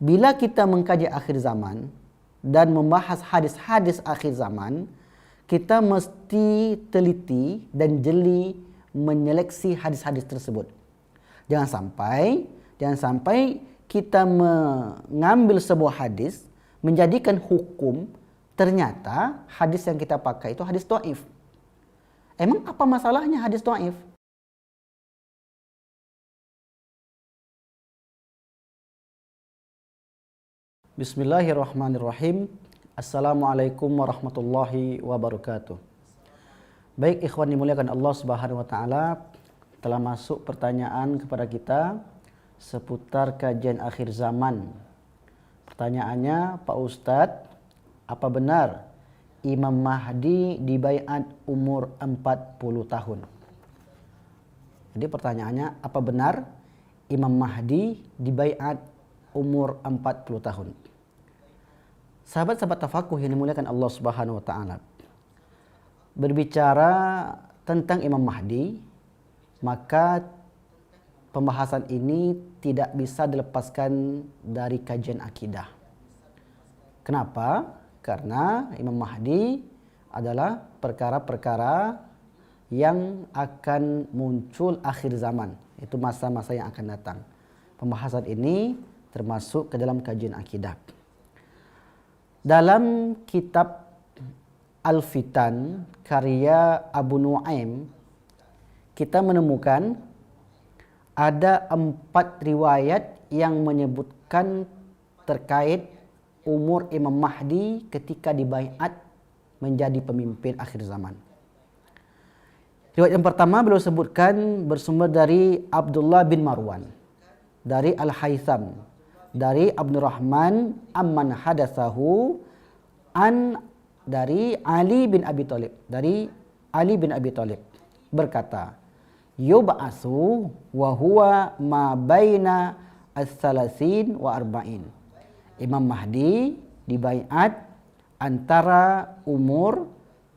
bila kita mengkaji akhir zaman dan membahas hadis-hadis akhir zaman, kita mesti teliti dan jeli menyeleksi hadis-hadis tersebut. Jangan sampai kita mengambil sebuah hadis, menjadikan hukum, ternyata hadis yang kita pakai itu hadis dhaif. Emang apa masalahnya hadis dhaif? Bismillahirrahmanirrahim. Assalamualaikum warahmatullahi wabarakatuh. Baik ikhwan dimuliakan Allah Subhanahu wa taala, telah masuk pertanyaan kepada kita seputar kajian akhir zaman. Pertanyaannya, Pak Ustadz, apa benar Imam Mahdi dibaiat umur 40 tahun? Jadi pertanyaannya, apa benar Imam Mahdi dibaiat umur 40 tahun? Sahabat-sahabat tafakuh yang dimuliakan Allah Subhanahu wa taala, berbicara tentang Imam Mahdi, maka pembahasan ini tidak bisa dilepaskan dari kajian akidah. Kenapa? Karena Imam Mahdi adalah perkara-perkara yang akan muncul akhir zaman. Itu masa-masa yang akan datang. Pembahasan ini termasuk ke dalam kajian akidah. Dalam kitab Al-Fitan karya Abu Nuaim, kita menemukan ada 4 riwayat yang menyebutkan terkait umur Imam Mahdi ketika dibaiat menjadi pemimpin akhir zaman. Riwayat yang pertama beliau sebutkan bersumber dari Abdullah bin Marwan, dari Al-Haytham, dari Abdurrahman amman hadatsahu dari Ali bin Abi Thalib, dari Ali bin Abi Thalib berkata, yub'atsu wa huwa ma baina as-salasin wa arba'in. Imam Mahdi dibaiat antara umur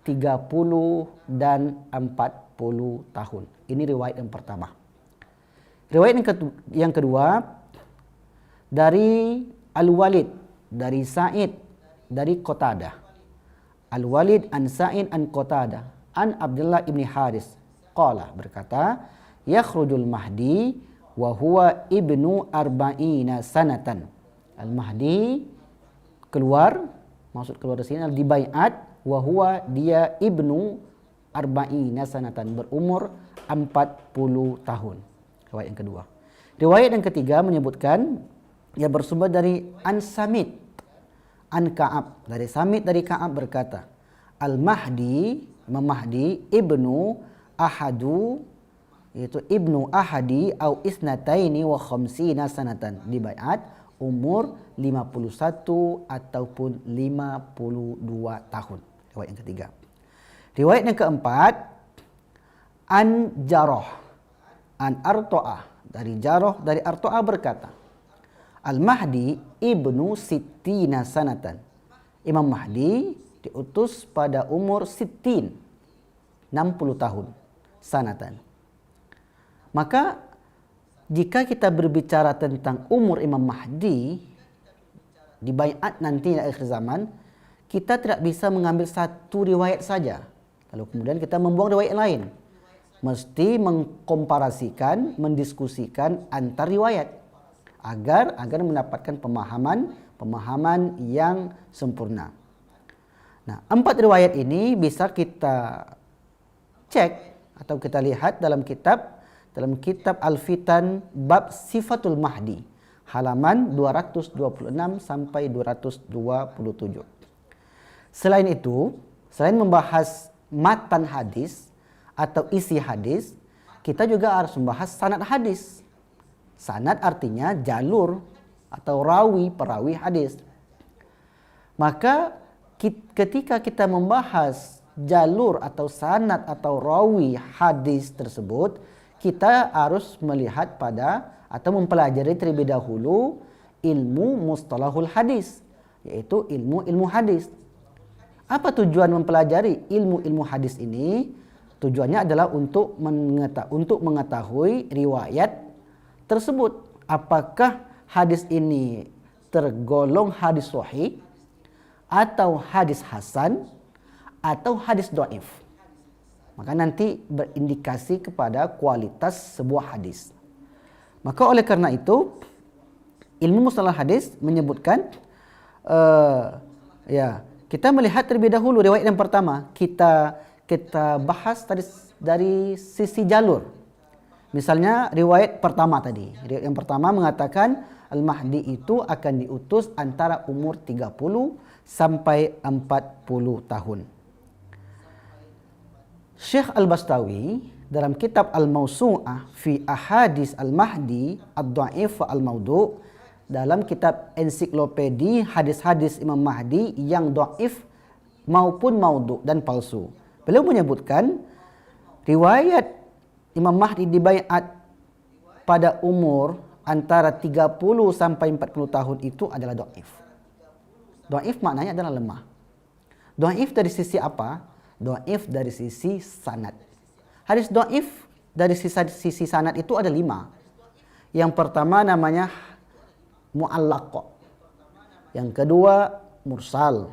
30 dan 40 tahun. Ini riwayat yang pertama. Riwayat yang kedua dari Al-Walid, dari Sa'id, dari Qatadah. Al-Walid an Sa'id an Qatadah an Abdullah ibn Haris qala, berkata, yakhrujul Mahdi wa huwa ibnu arba'ina sanatan. Al-Mahdi keluar, maksud keluar dari sini dibaiat wa huwa, dia ibnu arba'ina sanatan, berumur 40 tahun. Riwayat yang kedua. Riwayat yang ketiga menyebutkan yang bersumber dari An Samit An Ka'ab, dari Samit dari Ka'ab berkata, Al-Mahdi, Imam Mahdi ibnu ahadu, yaitu ibnu ahadi au isnataini wa khamsina sanatan, dibaiat umur 51 ataupun 52 tahun. Riwayat yang ketiga. Riwayat yang keempat, An Jarrah An Arto'ah, dari Jarrah dari Arto'ah berkata, Al-Mahdi ibnu sittina sanatan. Imam Mahdi diutus pada umur sittin, 60 tahun, sanatan. Maka jika kita berbicara tentang umur Imam Mahdi dibaiat nanti di akhir zaman, kita tidak bisa mengambil satu riwayat saja lalu kemudian kita membuang riwayat lain. Mesti mengkomparasikan, mendiskusikan antar riwayat agar mendapatkan pemahaman yang sempurna. Nah, 4 riwayat ini bisa kita cek atau kita lihat dalam kitab Al-Fitan bab Sifatul Mahdi, halaman 226 sampai 227. Selain itu, selain membahas matan hadis atau isi hadis, kita juga harus membahas sanad hadis. Sanad artinya jalur atau perawi hadis. Maka ketika kita membahas jalur atau sanad atau rawi hadis tersebut, kita harus melihat pada atau mempelajari terlebih dahulu ilmu mustalahul hadis, yaitu ilmu hadis. Apa tujuan mempelajari ilmu hadis ini? Tujuannya adalah untuk mengetahui riwayat tersebut. Apakah hadis ini tergolong hadis sahih atau hadis hasan atau hadis dhaif. Maka nanti berindikasi kepada kualitas sebuah hadis. Maka oleh karena itu ilmu mustalah hadis menyebutkan kita melihat terlebih dahulu riwayat yang pertama. Kita bahas dari sisi jalur. Misalnya riwayat pertama tadi. Riwayat yang pertama mengatakan Al-Mahdi itu akan diutus antara umur 30 sampai 40 tahun. Syekh Al-Bastawi dalam kitab Al-Mawsu'ah fi Ahadis Al-Mahdi Ad-Dha'if wa Al-Mawdu' dalam kitab ensiklopedi hadis-hadis Imam Mahdi yang dhaif maupun maudhu dan palsu. Beliau menyebutkan riwayat Imam Mahdi dibaiat pada umur antara 30 sampai 40 tahun itu adalah dhaif. Dhaif maknanya adalah lemah. Dhaif dari sisi apa? Dhaif dari sisi sanad. Hadis dhaif dari sisi sanad itu ada 5. Yang pertama namanya mu'allaq. Yang kedua mursal.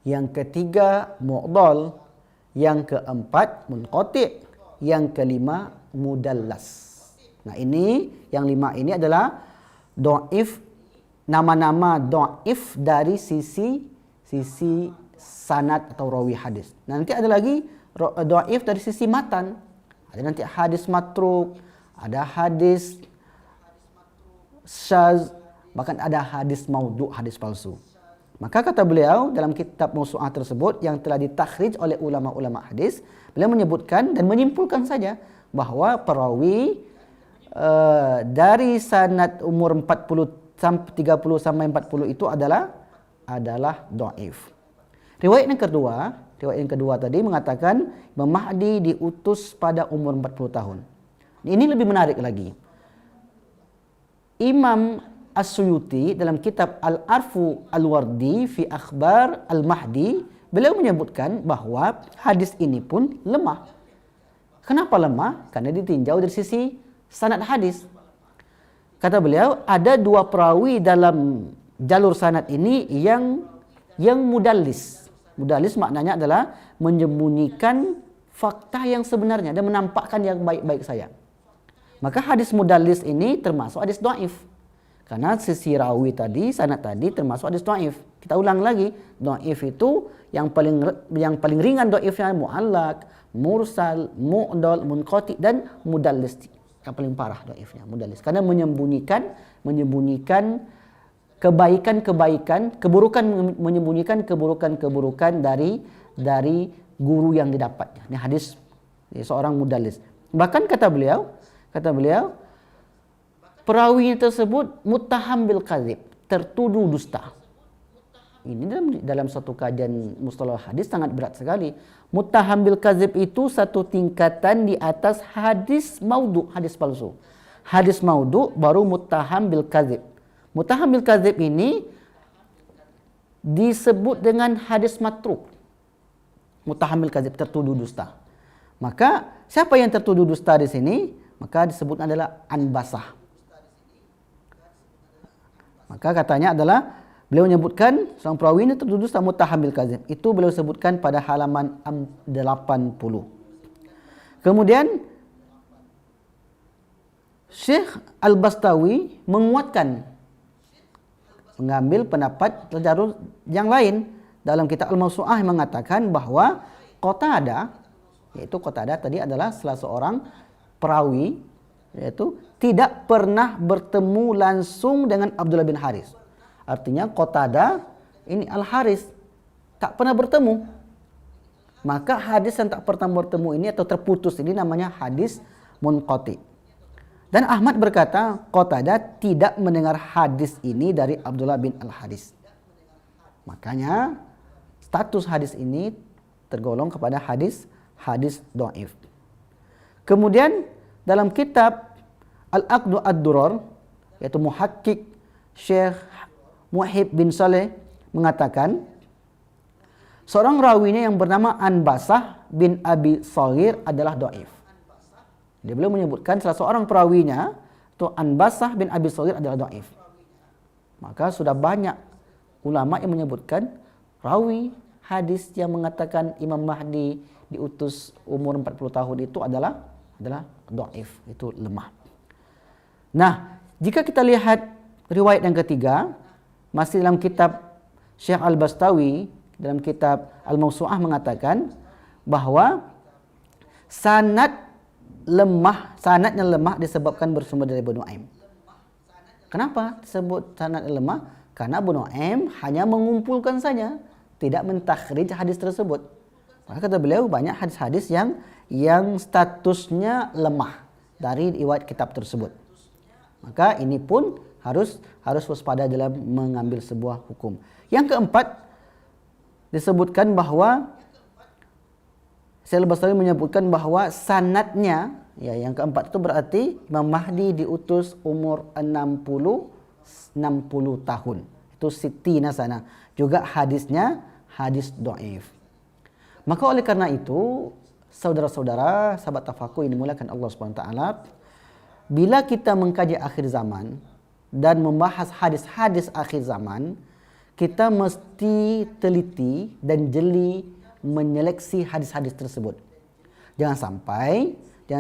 Yang ketiga mu'dal. Yang keempat munqati'. Yang kelima mudallas. Nah ini yang 5 ini adalah dhaif, nama-nama dhaif dari sisi sanad atau rawi hadis. Nanti ada lagi dhaif dari sisi matan. Ada nanti hadis matruk, ada hadis syaz, bahkan ada hadis maudhu', hadis palsu. Maka kata beliau dalam kitab Mawsu'ah tersebut yang telah ditakhrij oleh ulama-ulama hadis, beliau menyebutkan dan menyimpulkan saja bahwa perawi dari sanad umur 30 sampai 40 itu adalah dhaif. Riwayat yang kedua tadi mengatakan Imam Mahdi diutus pada umur 40 tahun. Ini lebih menarik lagi. Imam As-Suyuti dalam kitab Al-Arfu Al-Wardi fi Akhbar Al-Mahdi, beliau menyebutkan bahwa hadis ini pun lemah. Kenapa lemah? Karena ditinjau dari sisi sanad hadis. Kata beliau, ada 2 perawi dalam jalur sanad ini yang mudallis. Mudallis maknanya adalah menyembunyikan fakta yang sebenarnya dan menampakkan yang baik-baik saja. Maka hadis mudallis ini termasuk hadis dhaif. Karena sisi rawi tadi, sanad tadi termasuk hadis dhaif. Kita ulang lagi, dhaif itu yang paling ringan dhaifnya mu'allaq, mursal, mu'dal, munqati dan mudallis. Yang paling parah dhaifnya mudallis. Karena menyembunyikan kebaikan-kebaikan, menyembunyikan keburukan-keburukan dari guru yang didapatnya. Ini hadis seorang mudallis. Bahkan kata beliau perawi tersebut muttaham bil kadzib, tertuduh dusta. Ini dalam satu kajian mustalah hadis sangat berat sekali. Muttaham bil kadzib itu satu tingkatan di atas hadis maudhu', hadis palsu. Hadis maudhu' baru muttaham bil kadzib. Muttaham bil kadzib ini disebut dengan hadis matruk. Muttaham bil kadzib, tertuduh dusta. Maka siapa yang tertuduh dusta di sini? Maka disebut adalah anbasah. Maka katanya adalah beliau menyebutkan seorang perawi ini tertuduh dusta muttaham bil kadzib. Itu beliau sebutkan pada halaman 80. Kemudian Syekh Al-Bastawi mengambil pendapat jalur yang lain. Dalam kitab Al-Mawsu'ah mengatakan bahwa Qatadah, yaitu Qatadah tadi adalah salah seorang perawi, yaitu tidak pernah bertemu langsung dengan Abdullah bin Haris. Artinya Qatadah ini Al-Haris tak pernah bertemu. Maka hadis yang tak pernah bertemu ini atau terputus ini namanya hadis munqati. Dan Ahmad berkata Qatadah tidak mendengar hadis ini dari Abdullah bin Al-Haris. Makanya status hadis ini tergolong kepada hadis dhaif. Kemudian dalam kitab Al-Aqdu Ad-Durar, yaitu muhakkik Syekh Muhib bin Saleh mengatakan seorang rawinya yang bernama Anbasah bin Abi Saghir adalah dhaif. Dia belum menyebutkan salah seorang perawinya, itu Anbasah bin Abi Saghir adalah dhaif. Maka sudah banyak ulama yang menyebutkan rawi hadis yang mengatakan Imam Mahdi diutus umur 40 tahun itu adalah dhaif, itu lemah. Nah, jika kita lihat riwayat yang ketiga, masih dalam kitab Syekh Al-Bastawi, dalam kitab Al-Mawsu'ah mengatakan bahwa sanadnya lemah disebabkan bersumber dari Abu Nuaim. Kenapa disebut sanad lemah? Karena Abu Nuaim hanya mengumpulkan saja, tidak mentakhrij hadis tersebut. Maka kata beliau banyak hadis-hadis yang statusnya lemah dari riwayat kitab tersebut. Maka ini pun harus waspada dalam mengambil sebuah hukum. Yang keempat, disebutkan bahwa Syekh Al-Bastawi menyebutkan bahwa sanadnya, ya, yang keempat itu berarti Imam Mahdi diutus umur 60 tahun. Itu sitina sana. Juga hadisnya hadis dhaif. Maka oleh karena itu, saudara-saudara, sahabat tafakur yang dimuliakan Allah Subhanahu wa taala, bila kita mengkaji akhir zaman dan membahas hadis-hadis akhir zaman, kita mesti teliti dan jeli menyeleksi hadis-hadis tersebut. Jangan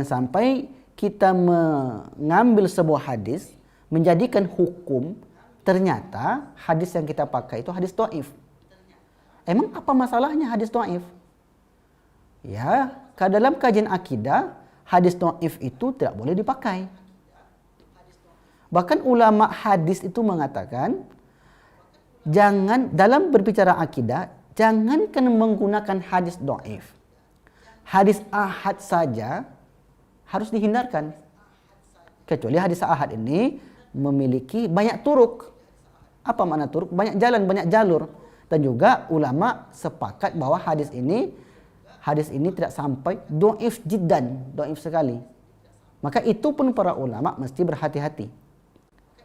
sampai kita mengambil sebuah hadis, menjadikan hukum, ternyata hadis yang kita pakai itu hadis dhaif. Emang apa masalahnya hadis dhaif? Ya, dalam kajian akidah, hadis dhaif itu tidak boleh dipakai. Bahkan ulama hadis itu mengatakan, jangan dalam berbicara akidah, jangankan menggunakan hadis dhaif. Hadis ahad saja harus dihindarkan. Kecuali hadis ahad ini memiliki banyak turuk. Apa makna turuk? Banyak jalan, banyak jalur. Dan juga ulama sepakat bahwa hadis ini tidak sampai dhaif jiddan, dhaif sekali. Maka itu pun para ulama mesti berhati-hati.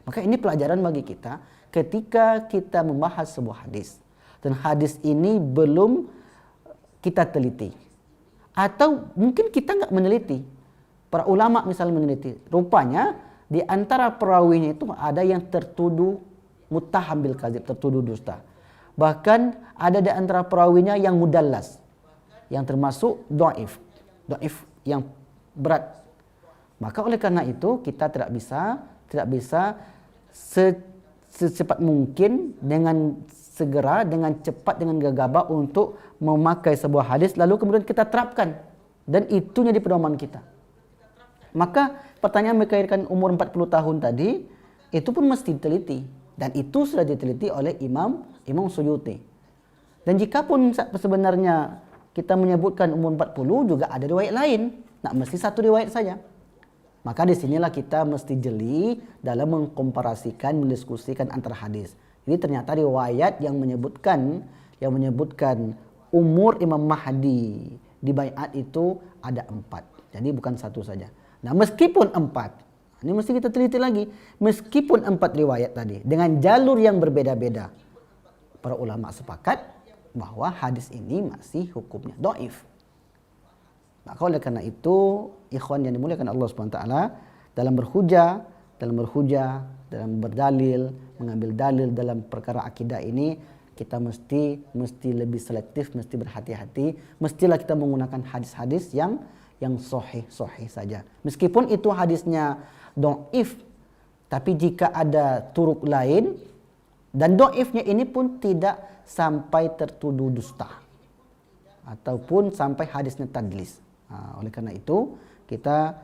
Maka ini pelajaran bagi kita ketika kita membahas sebuah hadis dan hadis ini belum kita teliti, atau mungkin kita nggak meneliti. Para ulama misalnya meneliti, rupanya di antara perawinya itu ada yang tertuduh muttaham bil kadzib, tertuduh dusta. Bahkan ada di antara perawinya yang mudallas, yang termasuk dhaif yang berat. Maka oleh karena itu kita tidak bisa secepat mungkin dengan segera, dengan cepat, dengan gegabah untuk memakai sebuah hadis lalu kemudian kita terapkan dan itu jadi pedoman kita. Maka pertanyaan berkaitan umur 40 tahun tadi itu pun mesti diteliti dan itu sudah diteliti oleh Imam Suyuti. Dan jika pun sebenarnya kita menyebutkan umur 40 juga ada riwayat lain, tak mesti satu riwayat saja. Maka disinilah kita mesti jeli dalam mengkomparasikan, mendiskusikan antara hadis. Jadi ternyata riwayat yang menyebutkan umur Imam Mahdi di baiat itu ada 4. Jadi bukan satu saja. Nah meskipun 4, ini mesti kita teliti lagi. Meskipun 4 riwayat tadi dengan jalur yang berbeda-beda, para ulama sepakat bahwa hadis ini masih hukumnya dhaif. Maka oleh karena itu, ikhwan yang dimuliakan Allah SWT, dalam berhujah, dalam berdalil, mengambil dalil dalam perkara akidah ini, kita mesti lebih selektif, mesti berhati-hati, mestilah kita menggunakan hadis-hadis yang sahih saja. Meskipun itu hadisnya dhaif, tapi jika ada turuk lain, dan dhaifnya ini pun tidak sampai tertuduh dusta, ataupun sampai hadisnya tadlis. Oleh karena itu kita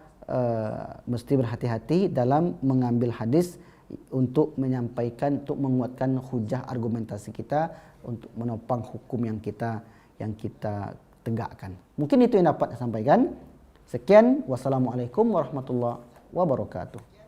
mesti berhati-hati dalam mengambil hadis untuk menyampaikan, untuk menguatkan hujah argumentasi kita, untuk menopang hukum yang kita tegakkan. Mungkin itu yang dapat saya sampaikan. Sekian, wassalamualaikum warahmatullahi wabarakatuh.